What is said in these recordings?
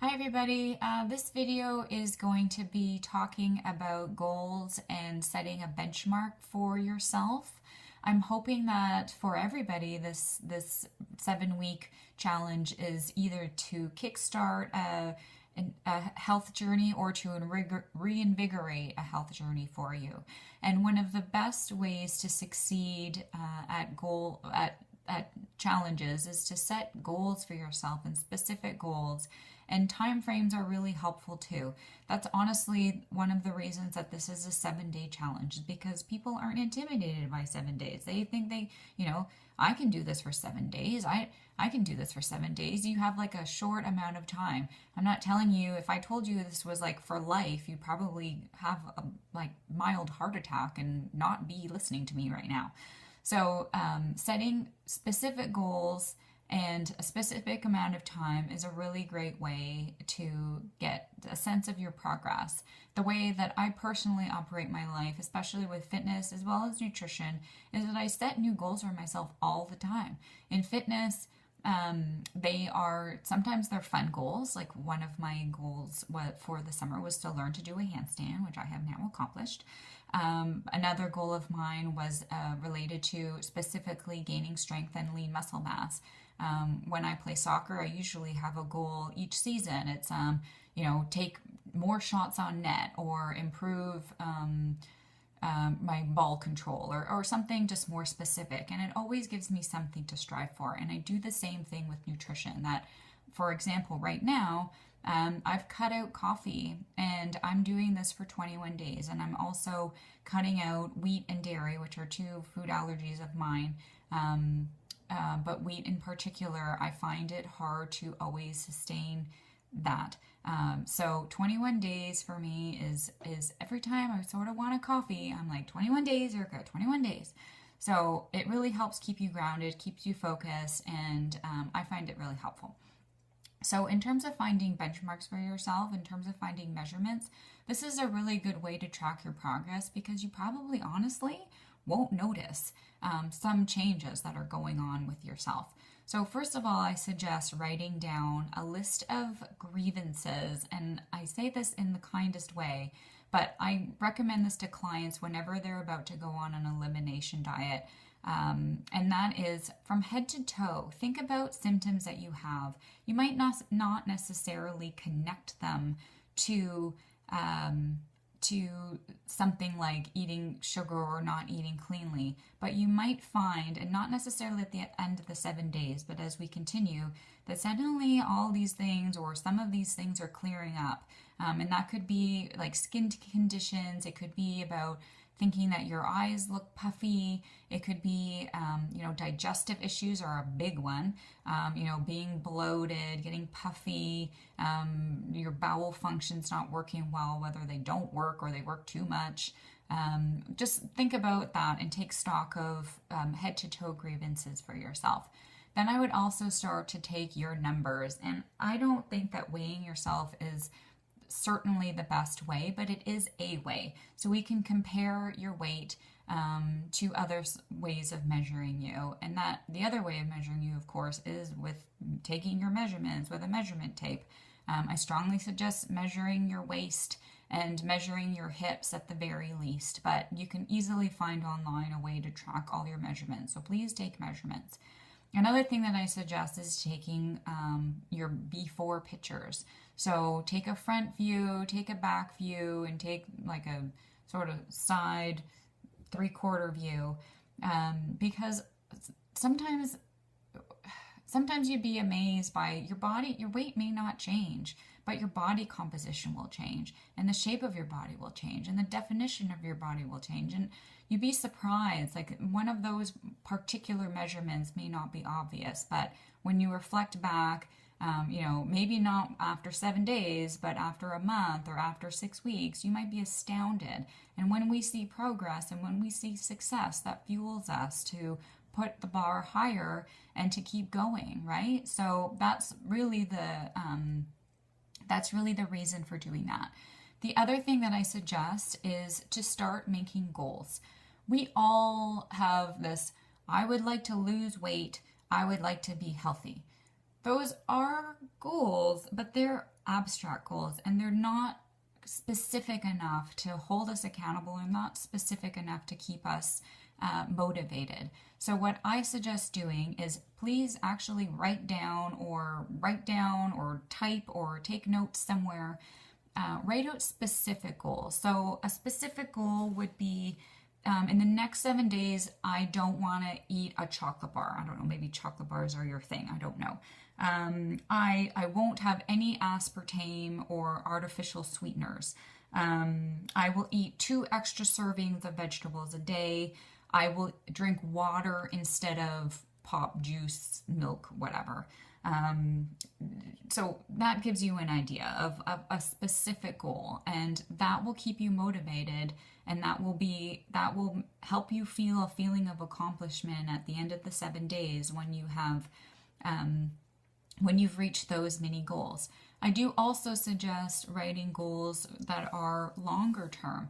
Hi everybody, this video is going to be talking about goals and setting a benchmark for yourself. I'm hoping that for everybody this 7-week challenge is either to kickstart a health journey or to reinvigorate a health journey for you. And one of the best ways to succeed at challenges is to set goals for yourself and specific goals, and time frames are really helpful too. That's honestly one of the reasons that this is a 7-day challenge, is because people aren't intimidated by 7 days. They think I can do this for 7 days. I can do this for 7 days. You have like a short amount of time. I'm not telling you, if I told you this was like for life, you'd probably have a mild heart attack and not be listening to me right now. So setting specific goals and a specific amount of time is a really great way to get a sense of your progress. The way that I personally operate my life, especially with fitness as well as nutrition, is that I set new goals for myself all the time. In fitness, sometimes they're fun goals. Like one of my goals for the summer was to learn to do a handstand, which I have now accomplished. Another goal of mine was related to specifically gaining strength and lean muscle mass. When I play soccer, I usually have a goal each season. It's, take more shots on net or improve my ball control or something just more specific. And it always gives me something to strive for. And I do the same thing with nutrition. That, for example, right now, I've cut out coffee and I'm doing this for 21 days. And I'm also cutting out wheat and dairy, which are two food allergies of mine. But wheat in particular, I find it hard to always sustain that. So 21 days for me is every time I sort of want a coffee, I'm like, 21 days, Erica, 21 days. So it really helps keep you grounded, keeps you focused, and I find it really helpful. So in terms of finding benchmarks for yourself, in terms of finding measurements, this is a really good way to track your progress, because you probably honestly won't notice some changes that are going on with yourself. So first of all, I suggest writing down a list of grievances, and I say this in the kindest way, but I recommend this to clients whenever they're about to go on an elimination diet. And that is from head to toe. Think about symptoms that you have. You might not necessarily connect them to something like eating sugar or not eating cleanly, but you might find, and not necessarily at the end of the 7 days, but as we continue, that suddenly all these things or some of these things are clearing up. And that could be like skin conditions. It could be about thinking that your eyes look puffy. It could be, digestive issues are a big one. Being bloated, getting puffy, your bowel function's not working well, whether they don't work or they work too much. Just think about that and take stock of head to toe grievances for yourself. Then I would also start to take your numbers. And I don't think that weighing yourself is certainly the best way, but it is a way. So we can compare your weight to other ways of measuring you. And that the other way of measuring you, of course, is with taking your measurements with a measurement tape. I strongly suggest measuring your waist and measuring your hips at the very least, but you can easily find online a way to track all your measurements. So please take measurements. Another thing that I suggest is taking your before pictures. So take a front view, take a back view, and take like a sort of side 3/4 view, because sometimes you'd be amazed by your weight may not change, but your body composition will change, and the shape of your body will change, and the definition of your body will change, and you'd be surprised. Like one of those particular measurements may not be obvious, but when you reflect back, maybe not after 7 days, but after a month or after 6 weeks, you might be astounded. And when we see progress and when we see success, that fuels us to put the bar higher and to keep going, right? So that's really the reason for doing that. The other thing that I suggest is to start making goals. We all have this, I would like to lose weight, I would like to be healthy. Those are goals, but they're abstract goals, and they're not specific enough to hold us accountable and not specific enough to keep us motivated. So what I suggest doing is please actually write down or type or take notes somewhere. Write out specific goals. So a specific goal would be in the next 7 days, I don't want to eat a chocolate bar. I don't know, maybe chocolate bars are your thing. I don't know. I won't have any aspartame or artificial sweeteners. I will eat 2 extra servings of vegetables a day. I will drink water instead of pop, juice, milk, whatever. So that gives you an idea of a specific goal, and that will keep you motivated, and that will help you feel a feeling of accomplishment at the end of the 7 days when you've reached those mini goals. I do also suggest writing goals that are longer term,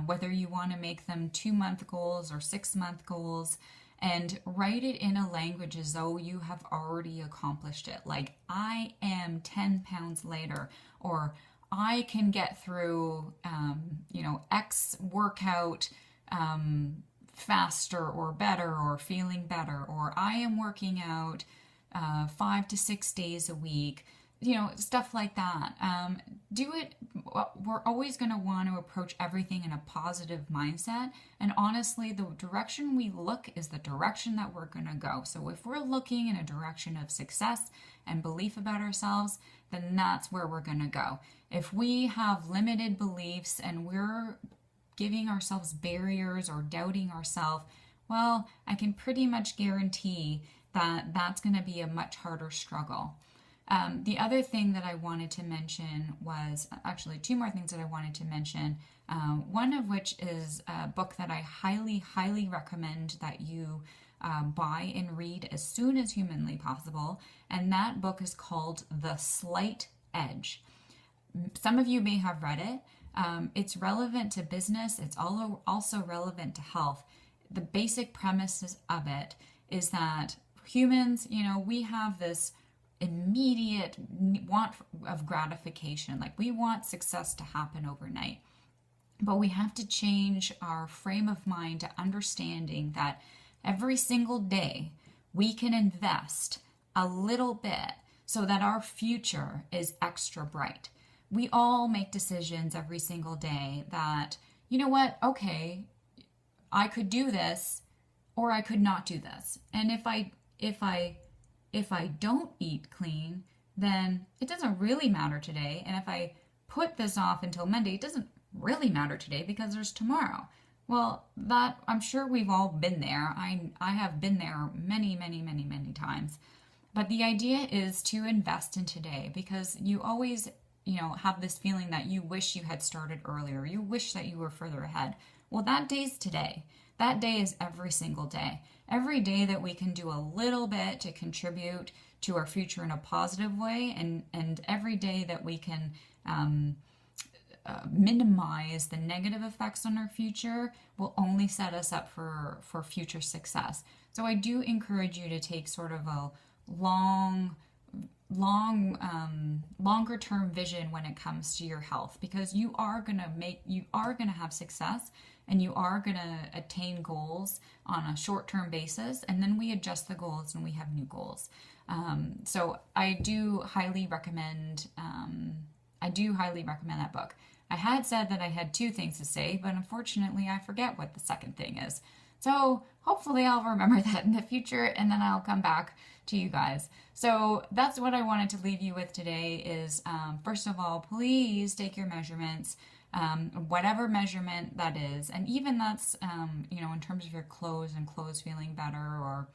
whether you want to make them 2-month goals or 6-month goals, and write it in a language as though you have already accomplished it. Like, I am 10 pounds later, or I can get through, X workout faster or better or feeling better, or I am working out 5 to 6 days a week. Stuff like that. Do it. We're always going to want to approach everything in a positive mindset. And honestly, the direction we look is the direction that we're going to go. So if we're looking in a direction of success and belief about ourselves, then that's where we're going to go. If we have limited beliefs and we're giving ourselves barriers or doubting ourselves, well, I can pretty much guarantee that that's going to be a much harder struggle. The other thing that I wanted to mention was actually 2 more things that I wanted to mention. One of which is a book that I highly, highly recommend that you buy and read as soon as humanly possible. And that book is called The Slight Edge. Some of you may have read it. It's relevant to business. It's also relevant to health. The basic premise of it is that humans, we have this immediate want of gratification. Like, we want success to happen overnight, but we have to change our frame of mind to understanding that every single day we can invest a little bit so that our future is extra bright. We all make decisions every single day that, you know what, okay, I could do this or I could not do this. And if I don't eat clean, then it doesn't really matter today. And if I put this off until Monday, it doesn't really matter today because there's tomorrow. Well, that, I'm sure we've all been there. I have been there many, many, many, many times. But the idea is to invest in today, because you always, have this feeling that you wish you had started earlier. You wish that you were further ahead. Well, that day's today. That day is every single day. Every day that we can do a little bit to contribute to our future in a positive way, and every day that we can minimize the negative effects on our future will only set us up for future success. So I do encourage you to take sort of a longer term vision when it comes to your health, because you are going to have success, and you are going to attain goals on a short-term basis, and then we adjust the goals and we have new goals. So I do highly recommend that book. I had said that I had 2 things to say, but unfortunately I forget what the second thing is. So hopefully I'll remember that in the future, and then I'll come back to you guys. So that's what I wanted to leave you with today is, first of all, please take your measurements. Whatever measurement that is, and even that's, in terms of your clothes and clothes feeling better or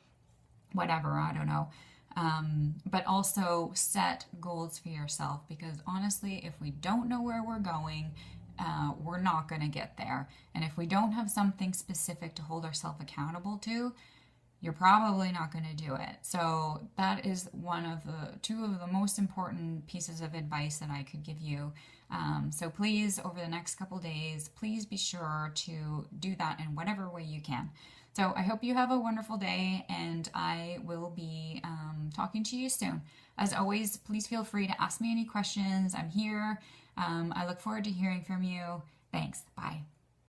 whatever, I don't know. But also set goals for yourself, because honestly, if we don't know where we're going, we're not going to get there. And if we don't have something specific to hold ourselves accountable to, you're probably not going to do it. So that is 2 of the most important pieces of advice that I could give you. So please, over the next couple days, please be sure to do that in whatever way you can. So I hope you have a wonderful day, and I will be talking to you soon. As always, please feel free to ask me any questions. I'm here. I look forward to hearing from you. Thanks. Bye.